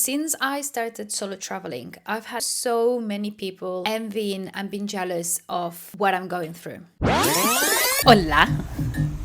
Since I started solo traveling, I've had so many people envying and being jealous of what I'm going through. Hola.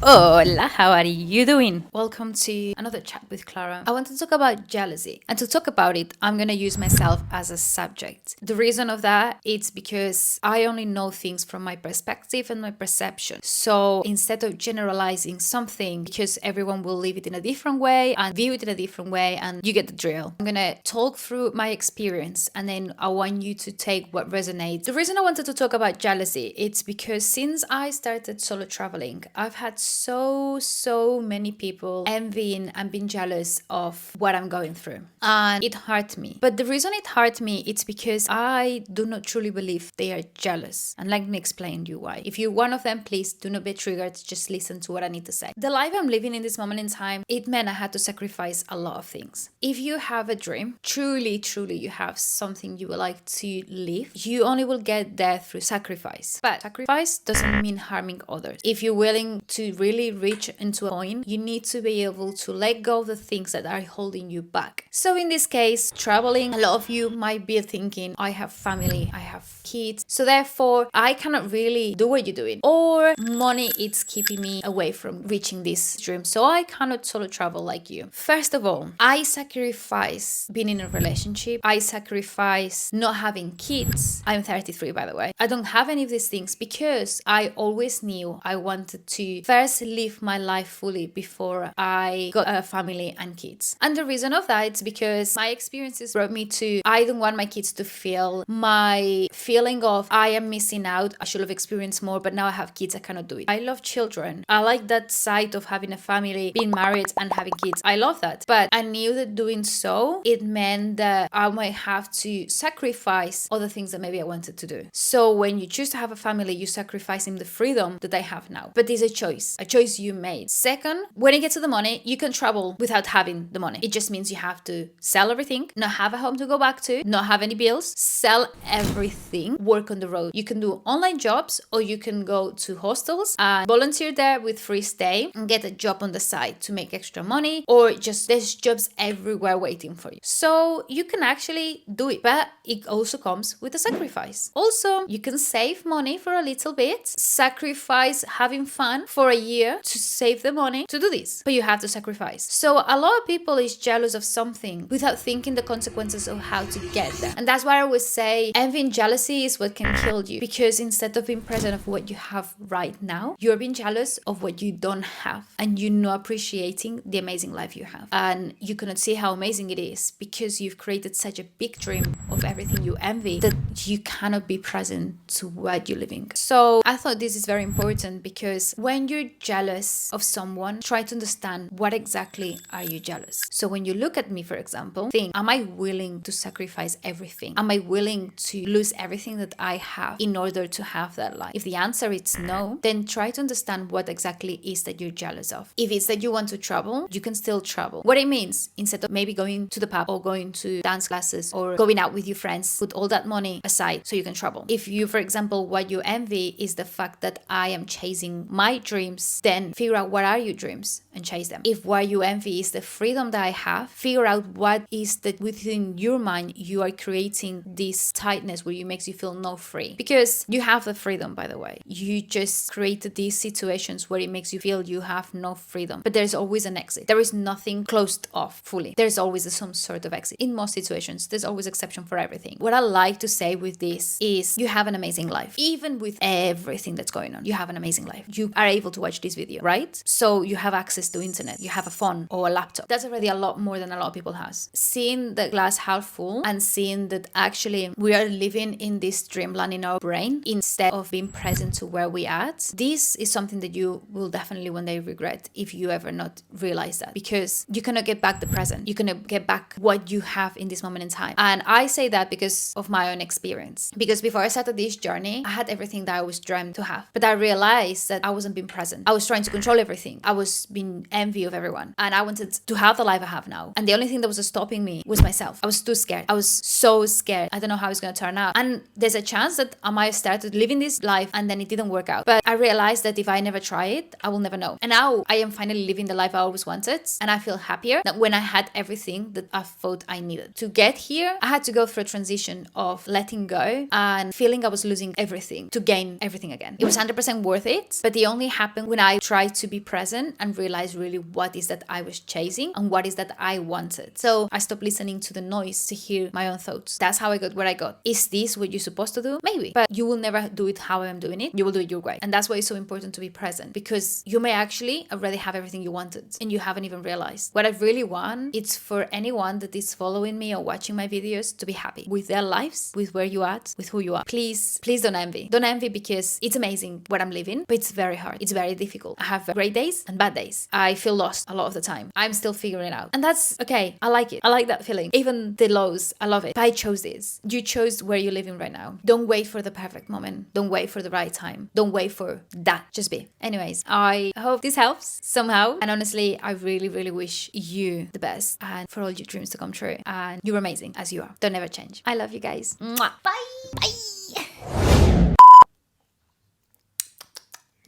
Hola, how are you doing? Welcome to another chat with Clara. I want to talk about jealousy. And to talk about it, I'm going to use myself as a subject. The reason of that is because I only know things from my perspective and my perception. So instead of generalizing something, because everyone will live it in a different way and view it in a different way, and you get the drill. I'm going to talk through my experience and then I want you to take what resonates. The reason I wanted to talk about jealousy, it's because since I started solo traveling, I've had so many people envying and being jealous of what I'm going through, and it hurt me. But the reason it hurt me, it's because I do not truly believe they are jealous, and let me explain you why. If you're one of them, please do not be triggered, just listen to what I need to say. The life I'm living in this moment in time, it meant I had to sacrifice a lot of things. If you have a dream, truly you have something you would like to live, you only will get there through sacrifice. But sacrifice doesn't mean harming others. If you're willing to really reach into a point, you need to be able to let go of the things that are holding you back. So in this case, traveling, a lot of you might be thinking, I have family, I have kids, so therefore I cannot really do what you're doing, or money is keeping me away from reaching this dream, so I cannot solo travel like you. First of all, I sacrifice being in a relationship, I sacrifice not having kids. I'm 33, by the way. I don't have any of these things because I always knew I wanted to first live my life fully before I got a family and kids. And the reason of that is because my experiences brought me to, I don't want my kids to feel my feeling of I am missing out, I should have experienced more, but now I have kids, I cannot do it. I love children. I like that side of having a family, being married and having kids. I love that. But I knew that doing so, it meant that I might have to sacrifice other things that maybe I wanted to do. So when you choose to have a family, you're sacrificing the freedom that I have now. But it's a choice you made. Second, when it gets to the money, you can travel without having the money. It just means you have to sell everything, not have a home to go back to, not have any bills, sell everything, work on the road. You can do online jobs, or you can go to hostels and volunteer there with free stay and get a job on the side to make extra money, or just there's jobs everywhere waiting for you. So you can actually do it, but it also comes with a sacrifice. Also, you can save money for a little bit, sacrifice having fun for a year to save the money to do this, but you have to sacrifice. So a lot of people is jealous of something without thinking the consequences of how to get there. And that's why I always say envy and jealousy is what can kill you, because instead of being present of what you have right now, you're being jealous of what you don't have, and you're not appreciating the amazing life you have, and you cannot see how amazing it is because you've created such a big dream of everything you envy that you cannot be present to what you're living. So I thought this is very important, because when you're jealous of someone, try to understand what exactly are you jealous. So when you look at me, for example, think, am I willing to sacrifice everything? Am I willing to lose everything that I have in order to have that life? If the answer is no, then try to understand what exactly is that you're jealous of. If it's that you want to travel, you can still travel. What it means, instead of maybe going to the pub or going to dance classes or going out with your friends, put all that money aside so you can travel. If you, for example, what you envy is the fact that I am chasing my dreams, then figure out what are your dreams and chase them. If what you envy is the freedom that I have, figure out what is that within your mind you are creating this tightness where it makes you feel not free. Because you have the freedom, by the way. You just created these situations where it makes you feel you have no freedom. But there's always an exit. There is nothing closed off fully. There's always some sort of exit. In most situations, there's always exception for everything. What I like to say with this is you have an amazing life. Even with everything that's going on, you have an amazing life. You are able to watch this video, right? So you have access to internet, you have a phone or a laptop. That's already a lot more than a lot of people has. Seeing the glass half full and seeing that actually we are living in this dreamland in our brain instead of being present to where we at, this is something that you will definitely one day regret if you ever not realize that, because you cannot get back the present. You cannot get back what you have in this moment in time. And I say that because of my own experience, because before I started this journey, I had everything that I was dreamt to have, but I realized that I wasn't being present. present. I was trying to control everything. I was being envy of everyone. And I wanted to have the life I have now. And the only thing that was stopping me was myself. I was too scared. I was so scared. I don't know how it's going to turn out. And there's a chance that I might have started living this life and then it didn't work out. But I realized that if I never try it, I will never know. And now I am finally living the life I always wanted. And I feel happier than when I had everything that I thought I needed. To get here, I had to go through a transition of letting go and feeling I was losing everything to gain everything again. It was 100% worth it, but it only happened when I tried to be present and realize really what is that I was chasing and what is that I wanted. So I stopped listening to the noise to hear my own thoughts. That's how I got where I got. Is this what you're supposed to do? Maybe, but you will never do it how I'm doing it. You will do it your way. And that's why it's so important to be present, because you may actually already have everything you wanted and you haven't even realized. What I really want, it's for anyone that is following me or watching my videos to be happy with their lives, with where you are, with who you are. Please don't envy. Don't envy, because it's amazing what I'm living, but it's very hard. It's very difficult. I have great days and bad days. I feel lost a lot of the time. I'm still figuring it out. And that's okay. I like it. I like that feeling. Even the lows, I love it. But I chose this. You chose where you're living right now. Don't wait for the perfect moment. Don't wait for the right time. Don't wait for that. Just be. Anyways, I hope this helps somehow. And honestly, I really, really wish you the best and for all your dreams to come true. And you're amazing as you are. Don't ever change. I love you guys. Mwah. Bye. Bye.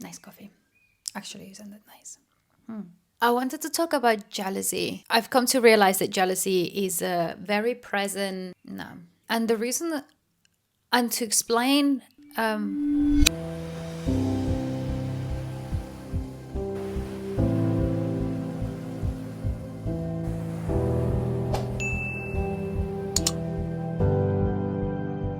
Nice coffee. Actually, isn't that nice? I wanted to talk about jealousy. I've come to realize that jealousy is a very present, and the reason, and to explain,